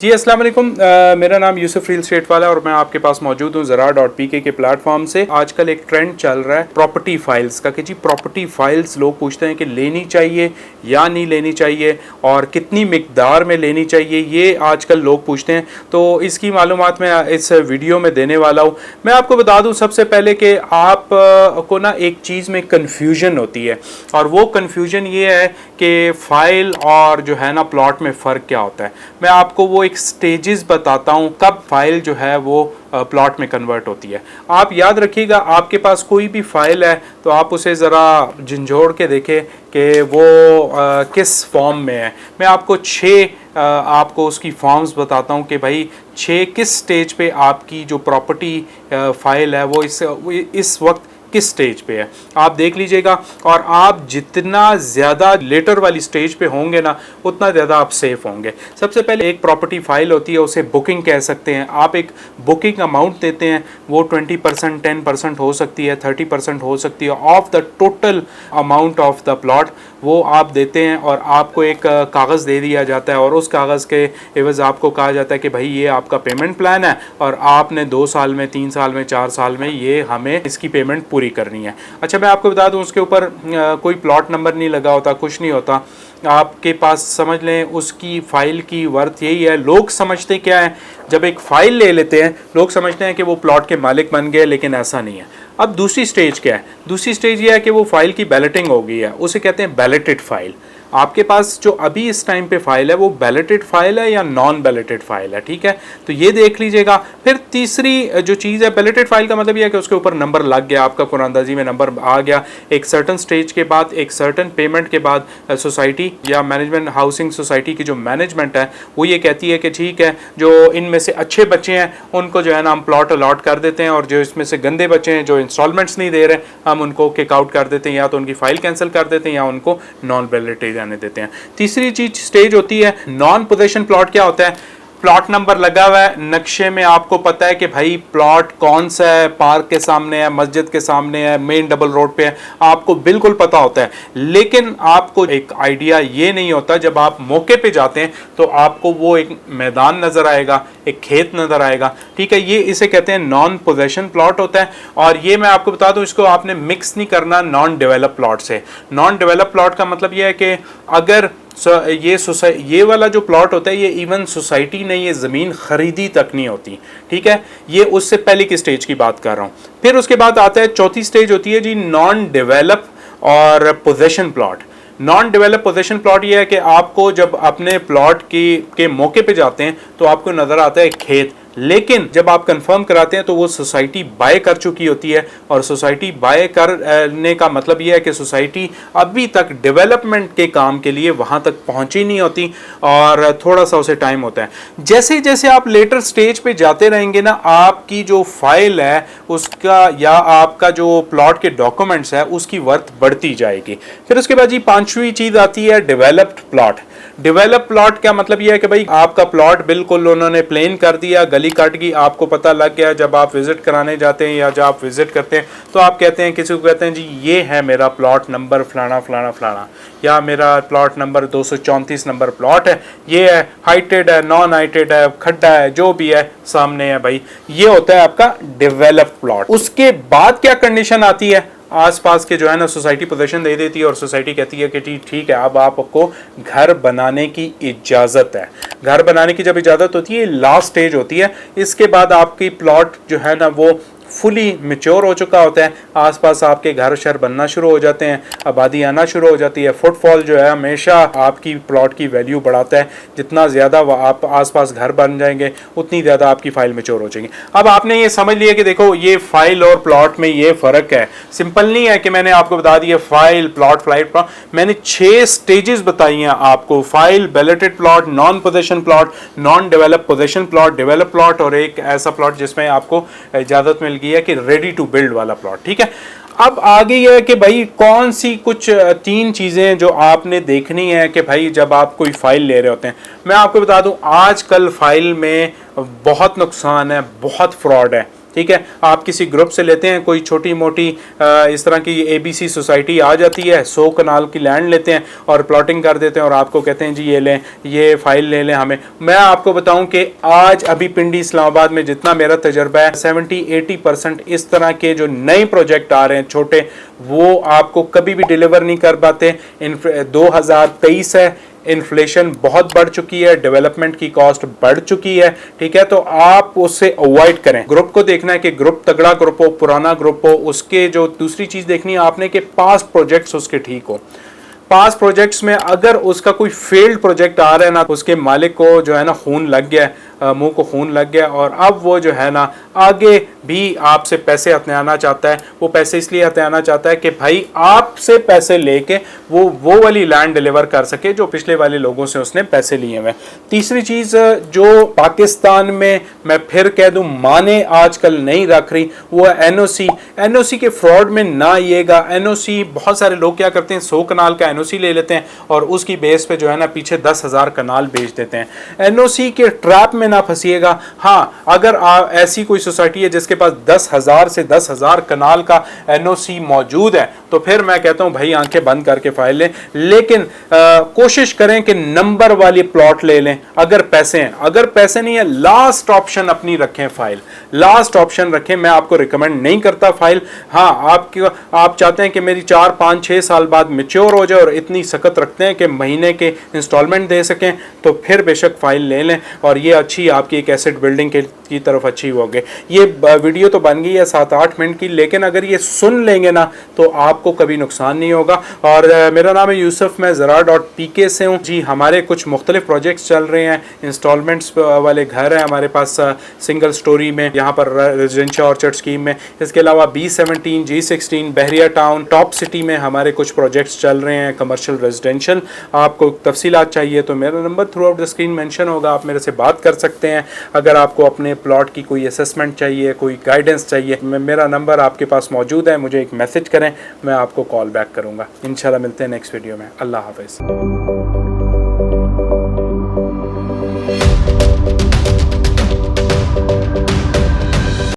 जी अस्सलाम वालेकुम। मेरा नाम यूसुफ रियल एस्टेट वाला है और मैं आपके पास मौजूद हूँ ज़रा.pk के प्लेटफॉर्म से। आजकल एक ट्रेंड चल रहा है प्रॉपर्टी फाइल्स का कि जी प्रॉपर्टी फाइल्स लोग पूछते हैं कि लेनी चाहिए या नहीं लेनी चाहिए और कितनी मिकदार में लेनी चाहिए, ये आजकल लोग पूछते हैं। तो इसकी मालूमात मैं इस वीडियो में देने वाला हूँ। मैं आपको बता दूँ सबसे पहले कि आप को ना एक चीज़ में कन्फ्यूजन होती है और वो कन्फ्यूजन ये है कि फ़ाइल और जो है ना प्लॉट में फ़र्क क्या होता है। मैं आपको वो एक स्टेजेस बताता हूँ कब फाइल जो है वो प्लॉट में कन्वर्ट होती है। आप याद रखिएगा, आपके पास कोई भी फाइल है तो आप उसे ज़रा झंझोड़ के देखें कि वो किस फॉर्म में है। मैं आपको आपको उसकी फॉर्म्स बताता हूँ कि भाई 6 किस स्टेज पे आपकी जो प्रॉपर्टी फाइल है वो इस वक्त किस स्टेज पे है, आप देख लीजिएगा। और आप जितना ज़्यादा लेटर वाली स्टेज पे होंगे ना उतना ज़्यादा आप सेफ होंगे। सबसे पहले एक प्रॉपर्टी फाइल होती है, उसे बुकिंग कह सकते हैं। आप एक बुकिंग अमाउंट देते हैं, वो 20%, 10% हो सकती है, 30% हो सकती है of the total amount of the plot, वो आप देते हैं और आपको एक कागज़ दे दिया जाता है और उस कागज़ के एवज़ आपको कहा जाता है कि भाई ये आपका पेमेंट प्लान है और आपने 2 साल में, 3 साल में, 4 साल में ये हमें इसकी पेमेंट पूरी करनी है। अच्छा, मैं आपको बता दूं उसके ऊपर कोई प्लॉट नंबर नहीं लगा होता, कुछ नहीं होता। आपके पास समझ लें उसकी फ़ाइल की वर्थ यही है। लोग समझते क्या है, जब एक फ़ाइल ले लेते हैं लोग समझते हैं कि वो प्लॉट के मालिक बन गए, लेकिन ऐसा नहीं है। अब दूसरी स्टेज क्या है? दूसरी स्टेज ये है कि वो फाइल की बैलेटिंग हो गई है, उसे कहते हैं बैलेटेड फाइल। आपके पास जो अभी इस टाइम पे फाइल है वो बैलेटेड फाइल है या नॉन बैलेटेड फाइल है, ठीक है, तो ये देख लीजिएगा। फिर तीसरी जो चीज़ है, बैलेटेड फाइल का मतलब ये है कि उसके ऊपर नंबर लग गया, आपका कुरानंदाजी में नंबर आ गया। एक सर्टन स्टेज के बाद, एक सर्टन पेमेंट के बाद सोसाइटी या मैनेजमेंट, हाउसिंग सोसाइटी की जो मैनेजमेंट है वो ये कहती है कि ठीक है, जो इनमें से अच्छे बच्चे हैं उनको जो है ना हम प्लॉट अलॉट कर देते हैं और जो इसमें से गंदे बच्चे हैं जो इंस्टॉलमेंट्स नहीं दे रहे हम उनको किक आउट कर देते हैं, या तो उनकी फ़ाइल कैंसिल कर देते हैं या उनको नॉन बैलेटेड जाने देते हैं। तीसरी चीज स्टेज होती है नॉन पोजेशन प्लॉट। क्या होता है? प्लॉट नंबर लगा हुआ है, नक्शे में आपको पता है कि भाई प्लॉट कौन सा है, पार्क के सामने है, मस्जिद के सामने है, मेन डबल रोड पे है, आपको बिल्कुल पता होता है। लेकिन आपको एक आइडिया ये नहीं होता, जब आप मौके पे जाते हैं तो आपको वो एक मैदान नजर आएगा, एक खेत नजर आएगा, ठीक है। ये इसे कहते हैं नॉन पोजेशन प्लॉट होता है। और ये मैं आपको बता दूं, इसको आपने मिक्स नहीं करना नॉन डेवलप प्लॉट से। नॉन डेवलप प्लॉट का मतलब ये है कि अगर ये वाला जो प्लॉट होता है ये इवन सोसाइटी ने ये ज़मीन खरीदी तक नहीं होती, ठीक है, ये उससे पहले की स्टेज की बात कर रहा हूँ। फिर उसके बाद आता है चौथी स्टेज होती है जी नॉन डेवलप और possession plot. Non develop possession plot ये है कि आपको जब अपने प्लॉट के मौके पे जाते हैं तो आपको नज़र आता है खेत, लेकिन जब आप कंफर्म कराते हैं तो वो सोसाइटी बाय कर चुकी होती है। और सोसाइटी बाय करने का मतलब ये है कि सोसाइटी अभी तक डेवलपमेंट के काम के लिए वहाँ तक पहुँची नहीं होती और थोड़ा सा उसे टाइम होता है। जैसे जैसे आप लेटर स्टेज पे जाते रहेंगे ना, आपकी जो फाइल है उसका या आपका जो प्लॉट के डॉक्यूमेंट्स है उसकी वर्थ बढ़ती जाएगी। फिर उसके बाद जी 5वीं चीज़ आती है डेवलप्ड प्लॉट। डेवलप प्लॉट का मतलब यह है कि भाई आपका प्लॉट बिल्कुल उन्होंने प्लेन कर दिया, गली काट गई, आपको पता लग गया। जब आप विजिट कराने जाते हैं या जब आप विजिट करते हैं तो आप कहते हैं, किसी को कहते हैं जी ये है मेरा प्लॉट नंबर फलाना फलाना फलाना, या मेरा प्लॉट नंबर 234 नंबर प्लॉट है, ये है, हाइटेड है, नॉन हाइटेड है, खड्डा है, जो भी है सामने है, भाई ये होता है आपका डेवलप प्लॉट। उसके बाद क्या कंडीशन आती है? आसपास के जो है ना सोसाइटी पोजीशन दे देती है और सोसाइटी कहती है कि ठीक है, अब आपको घर बनाने की इजाज़त है। घर बनाने की जब इजाज़त होती है, लास्ट स्टेज होती है। इसके बाद आपकी प्लॉट जो है ना वो फुली मैच्योर हो चुका होता है, आसपास आपके घर शहर बनना शुरू हो जाते हैं, आबादी आना शुरू हो जाती है। फुटफॉल जो है हमेशा आपकी प्लॉट की वैल्यू बढ़ाता है। जितना ज़्यादा आप आसपास घर बन जाएंगे उतनी ज़्यादा आपकी फ़ाइल मैच्योर हो जाएगी। अब आपने ये समझ लिया कि देखो ये फ़ाइल और प्लॉट में ये फ़र्क है। सिंपल नहीं है कि मैंने आपको बता दिया फ़ाइल, प्लॉट, फ्लाइट प्लॉट। मैंने 6 स्टेजेस बताई हैं आपको, file, balloted plot, non possession plot, non develop possession plot, develop plot और एक ऐसा प्लॉट जिसमें आपको इजाज़त मिल गई है कि रेडी टू बिल्ड वाला प्लॉट, ठीक है। अब आगे ये है कि भाई कौन सी कुछ 3 चीज़ें जो आपने देखनी है कि भाई जब आप कोई फ़ाइल ले रहे होते हैं। मैं आपको बता दूं आजकल फ़ाइल में बहुत नुकसान है, बहुत फ्रॉड है, ठीक है। आप किसी ग्रुप से लेते हैं, कोई छोटी मोटी इस तरह की ABC सोसाइटी आ जाती है, 100 कनाल की लैंड लेते हैं और प्लॉटिंग कर देते हैं और आपको कहते हैं जी ये लें, ये फाइल ले लें हमें। मैं आपको बताऊं कि आज अभी पिंडी इस्लामाबाद में जितना मेरा तजर्बा है 70-80% इस तरह के जो नए प्रोजेक्ट आ रहे हैं छोटे, वो आपको कभी भी डिलीवर नहीं कर पाते। 2023 है, इन्फ्लेशन बहुत बढ़ चुकी है, डेवलपमेंट की कॉस्ट बढ़ चुकी है, ठीक है। तो आप उससे अवॉइड करें। ग्रुप को देखना है कि ग्रुप तगड़ा ग्रुप हो, पुराना ग्रुप हो। उसके जो दूसरी चीज देखनी है आपने कि पास्ट प्रोजेक्ट्स उसके ठीक हो। पास्ट प्रोजेक्ट्स में अगर उसका कोई फेल्ड प्रोजेक्ट आ रहा है ना, उसके मालिक को जो है ना खून लग गया, मुंह को खून लग गया और अब वो जो है ना आगे भी आपसे पैसे हथियाना चाहता है। वो पैसे इसलिए हथियाना चाहता है कि भाई आपसे पैसे लेके वो वाली लैंड डिलीवर कर सके जो पिछले वाले लोगों से उसने पैसे लिए हुए। तीसरी चीज जो पाकिस्तान में मैं फिर कह दूं माने आजकल नहीं रख रही, वो है NOC के फ्रॉड में ना आइएगा। NOC बहुत सारे लोग क्या करते हैं, 100 कनाल का NOC ले लेते हैं और उसकी बेस पे जो है ना पीछे 10,000 कनाल बेच देते हैं। NOC के ट्रैप में ना फंसिएगा। हाँ, अगर ऐसी कोई सोसाइटी है जिसके पास 10,000 से 10,000 कनाल का NOC मौजूद है तो फिर मैं कहता हूं भाई आंखें बंद करके फाइल लें, लेकिन कोशिश करें कि नंबर वाली प्लॉट ले लें अगर पैसे हैं। अगर पैसे नहीं है, लास्ट ऑप्शन अपनी रखें, फाइल लास्ट ऑप्शन रखें। मैं आपको रिकमेंड नहीं करता फाइल। हाँ, आप चाहते हैं कि मेरी 4, 5, 6 साल बाद मैच्योर हो जाए और इतनी सख्त रखते हैं कि महीने के इंस्टॉलमेंट दे सकें, तो फिर बेशक फाइल ले लें और ये अच्छी आपकी एक एसेट बिल्डिंग की तरफ अच्छी होगी। ये वीडियो तो बन गई है 7-8 मिनट की, लेकिन अगर ये सुन लेंगे ना तो आपको कभी नुकसान नहीं होगा। और मेरा नाम है यूसुफ, मैं zara.pk से हूँ जी। हमारे कुछ मुख्तलिफ प्रोजेक्ट्स चल रहे हैं, इंस्टॉलमेंट्स वाले घर हैं हमारे पास सिंगल स्टोरी में, यहाँ पर रेजिडेंशियल ऑर्चर्ड स्कीम में। इसके अलावा B17, G16, बहरिया टाउन, टॉप सिटी में हमारे कुछ प्रोजेक्ट्स चल रहे हैं कमर्शियल रेजिडेंशियल। आपको तफसीलात चाहिए तो मेरा number through out the screen mention होगा, आप मेरे से बात कर सकते हैं। अगर आपको अपने प्लॉट की कोई असेसमेंट चाहिए, कोई गाइडेंस चाहिए, मेरा नंबर आपके पास मौजूद है, मुझे एक मैसेज करें, मैं आपको कॉल बैक करूँगा। इंशाल्लाह मिलते हैं नेक्स्ट वीडियो में। अल्लाह हाफ़िज़।